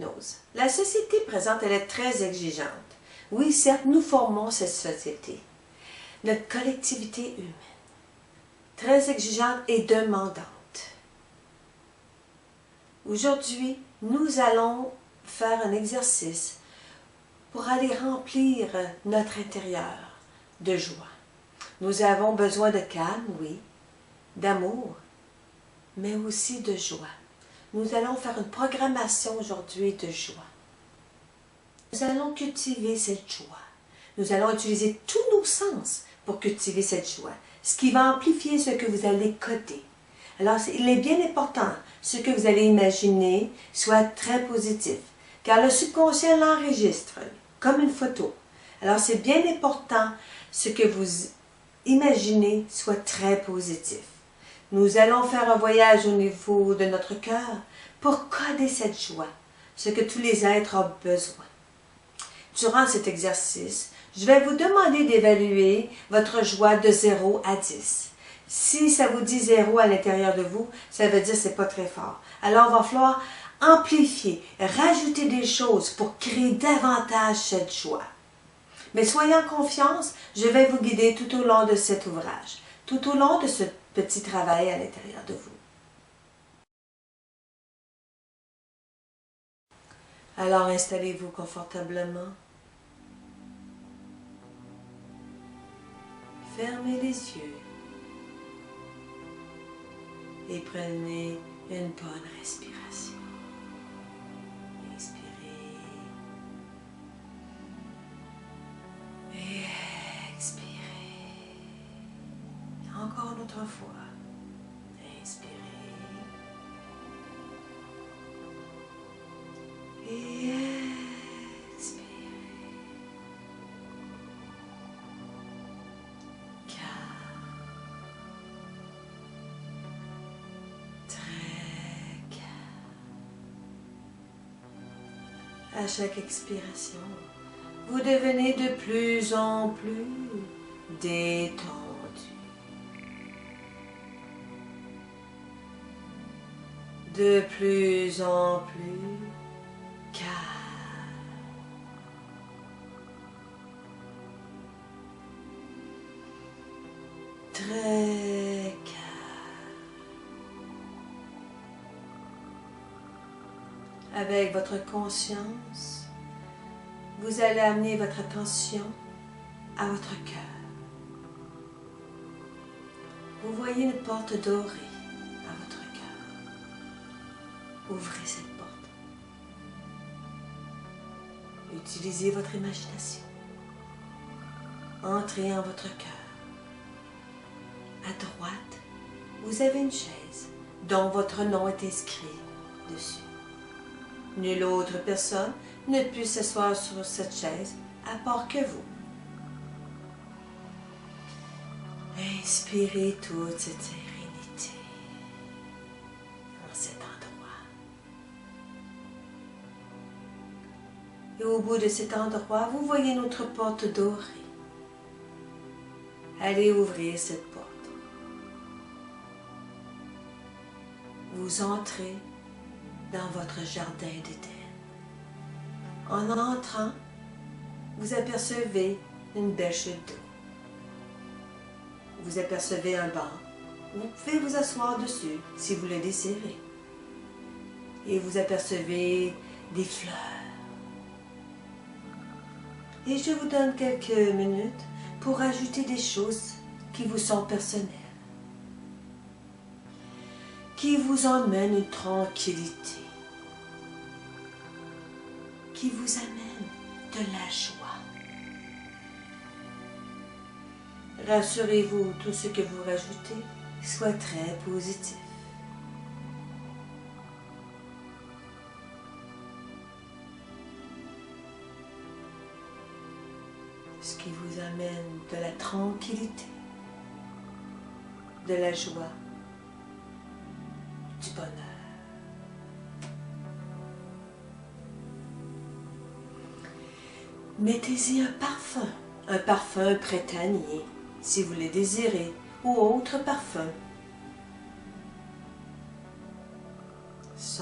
l'hypnose. La société présente, elle est très exigeante. Oui, certes, nous formons cette société. Notre collectivité humaine, très exigeante et demandante. Aujourd'hui, nous allons faire un exercice pour aller remplir notre intérieur de joie. Nous avons besoin de calme, oui, d'amour, mais aussi de joie. Nous allons faire une programmation aujourd'hui de joie. Nous allons cultiver cette joie. Nous allons utiliser tous nos sens pour cultiver cette joie, ce qui va amplifier ce que vous allez coder. Alors, il est bien important, ce que vous allez imaginer soit très positif, car le subconscient l'enregistre comme une photo. Alors, c'est bien important, ce que vous imaginez soit très positif. Nous allons faire un voyage au niveau de notre cœur pour coder cette joie, ce que tous les êtres ont besoin. Durant cet exercice, je vais vous demander d'évaluer votre joie de 0 à 10. Si ça vous dit 0 à l'intérieur de vous, ça veut dire que ce n'est pas très fort. Alors, il va falloir amplifier, rajouter des choses pour créer davantage cette joie. Mais soyez en confiance, je vais vous guider tout au long de cet ouvrage, tout au long de ce petit travail à l'intérieur de vous. Alors, installez-vous confortablement. Fermez les yeux et prenez une bonne respiration. Inspirez et expirez. Encore une autre fois. Inspirez et expirez. 4. Très calme. À chaque expiration, vous devenez de plus en plus détendu. De plus en plus calme. Très calme. Avec votre conscience, vous allez amener votre attention à votre cœur. Vous voyez une porte dorée à votre cœur. Ouvrez cette porte. Utilisez votre imagination. Entrez en votre cœur. À droite, vous avez une chaise dont votre nom est inscrit dessus. Nulle autre personne ne peut s'asseoir sur cette chaise à part que vous. Inspirez toute cette sérénité en cet endroit. Et au bout de cet endroit, vous voyez notre porte dorée. Allez ouvrir cette porte. Vous entrez dans votre jardin d'Éden. En entrant, vous apercevez une belle chute d'eau. Vous apercevez un banc. Vous pouvez vous asseoir dessus si vous le désirez. Et vous apercevez des fleurs. Et je vous donne quelques minutes pour ajouter des choses qui vous sont personnelles, qui vous emmènent une tranquillité, qui vous amène de la joie. Rassurez-vous, tout ce que vous rajoutez soit très positif. Ce qui vous amène de la tranquillité, de la joie, du bonheur. Mettez-y un parfum printanier, si vous le désirez, ou autre parfum.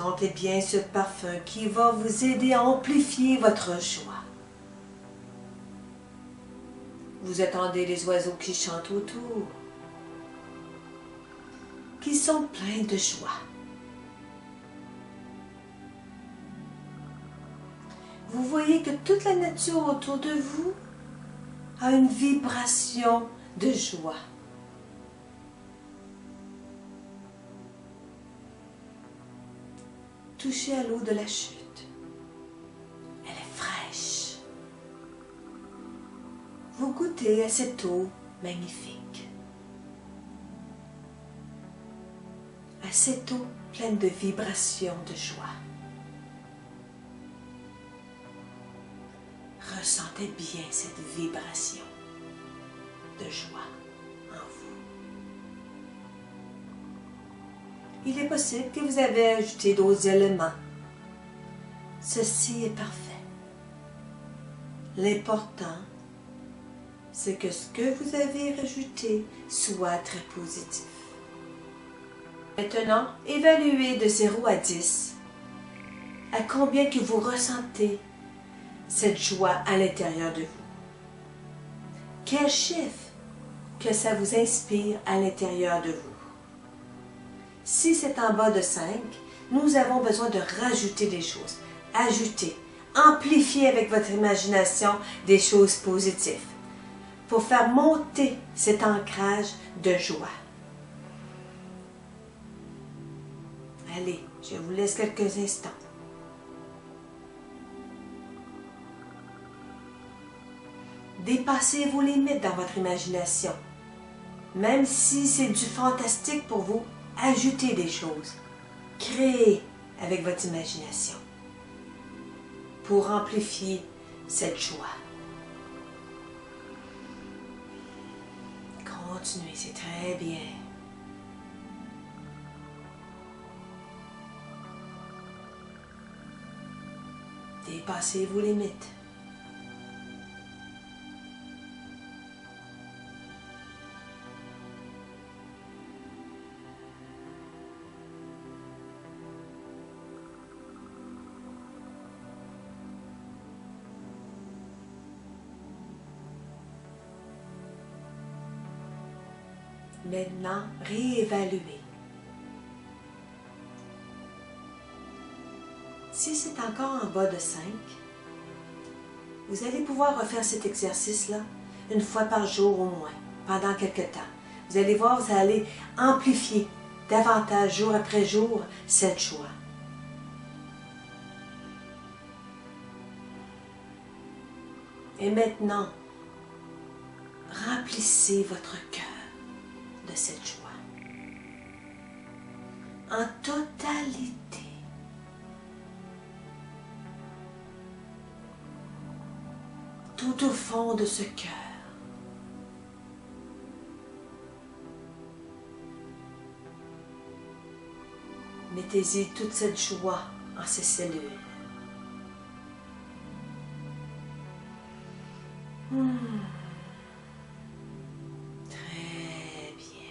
Sentez bien ce parfum qui va vous aider à amplifier votre joie. Vous entendez les oiseaux qui chantent autour, qui sont pleins de joie. Vous voyez que toute la nature autour de vous a une vibration de joie. Touchez à l'eau de la chute. Elle est fraîche. Vous goûtez à cette eau magnifique. À cette eau pleine de vibrations de joie. Ressentez bien cette vibration de joie en vous. Il est possible que vous avez ajouté d'autres éléments. Ceci est parfait. L'important, c'est que ce que vous avez rajouté soit très positif. Maintenant, évaluez de 0 à 10 à combien que vous ressentez cette joie à l'intérieur de vous. Quel chiffre que ça vous inspire à l'intérieur de vous. Si c'est en bas de 5, nous avons besoin de rajouter des choses. Ajouter, amplifier avec votre imagination des choses positives pour faire monter cet ancrage de joie. Allez, je vous laisse quelques instants. Dépassez vos limites dans votre imagination. Même si c'est du fantastique pour vous, ajoutez des choses. Créez avec votre imagination pour amplifier cette joie. Continuez, c'est très bien. Dépassez vos limites. Maintenant, réévaluez. Si c'est encore en bas de 5, vous allez pouvoir refaire cet exercice-là une fois par jour au moins, pendant quelque temps. Vous allez voir, vous allez amplifier davantage jour après jour cette joie. Et maintenant, remplissez votre cœur de cette joie. En totalité. Tout au fond de ce cœur. Mettez-y toute cette joie en ces cellules. Très bien.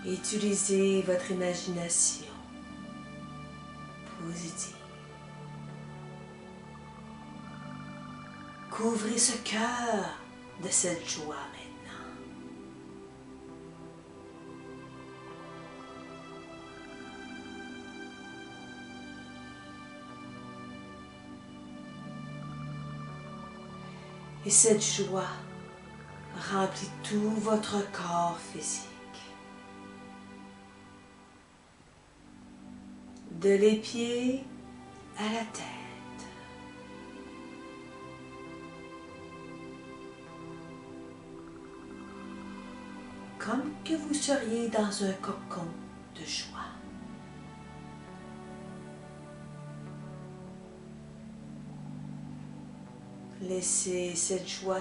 Utilisez votre imagination positive. Couvrez ce cœur de cette joie maintenant. Et cette joie remplit tout votre corps physique. De les pieds à la tête. Comme que vous seriez dans un cocon de joie. Laissez cette joie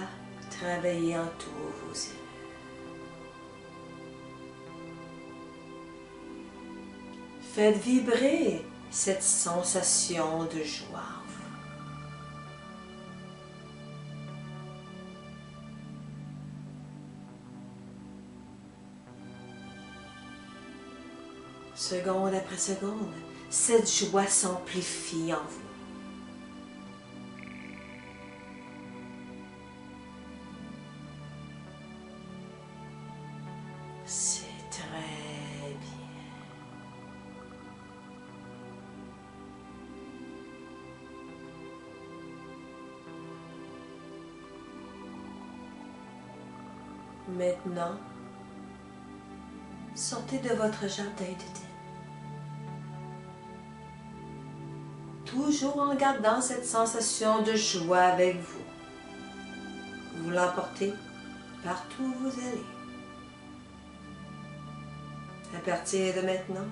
travailler en tous vos cellules. Faites vibrer cette sensation de joie en vous. Seconde après seconde, cette joie s'amplifie en vous. C'est très bien. Maintenant, sortez de votre jardin d'Éden. Toujours en gardant cette sensation de joie avec vous. Vous l'emportez partout où vous allez. À partir de maintenant,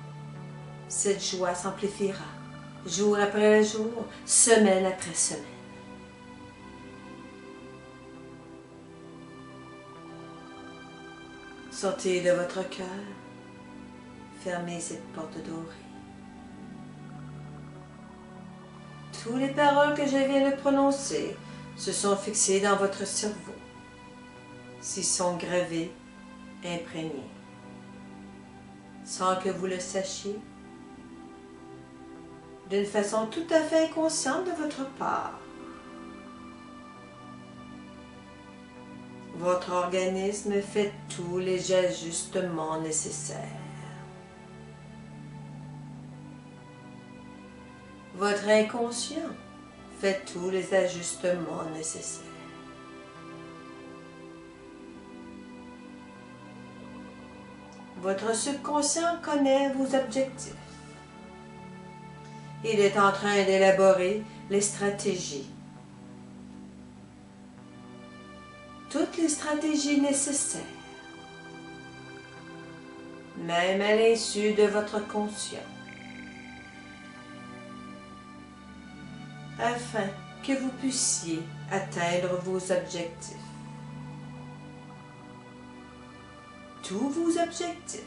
cette joie s'amplifiera, jour après jour, semaine après semaine. Sortez de votre cœur, fermez cette porte dorée. Toutes les paroles que je viens de prononcer se sont fixées dans votre cerveau, s'y sont gravées, imprégnées, sans que vous le sachiez, d'une façon tout à fait inconsciente de votre part. Votre organisme fait tous les ajustements nécessaires. Votre inconscient fait tous les ajustements nécessaires. Votre subconscient connaît vos objectifs. Il est en train d'élaborer les stratégies. Toutes les stratégies nécessaires, même à l'insu de votre conscient, afin que vous puissiez atteindre vos objectifs. Tous vos objectifs.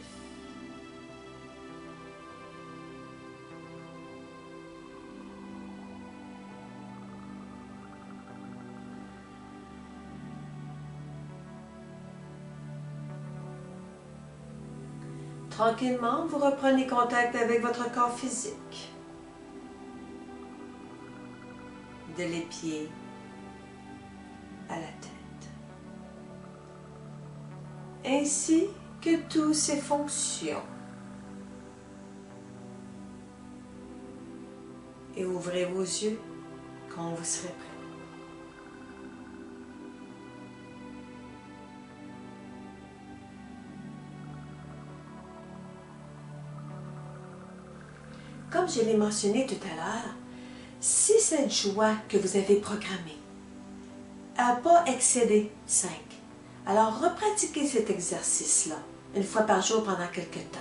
Tranquillement, vous reprenez contact avec votre corps physique. De les pieds à la tête. Ainsi que toutes ses fonctions. Et ouvrez vos yeux quand vous serez prêt. Comme je l'ai mentionné tout à l'heure, si cette joie que vous avez programmée n'a pas excédé 5, alors repratiquez cet exercice-là une fois par jour pendant quelques temps.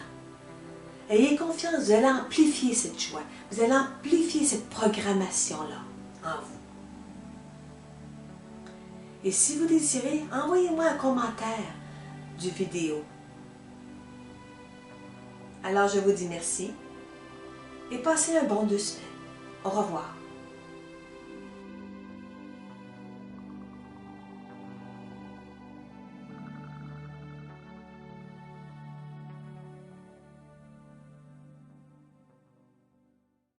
Ayez confiance, vous allez amplifier cette joie, vous allez amplifier cette programmation-là en vous. Et si vous désirez, envoyez-moi un commentaire du vidéo. Alors je vous dis merci et passez un bon 2 semaines. Au revoir.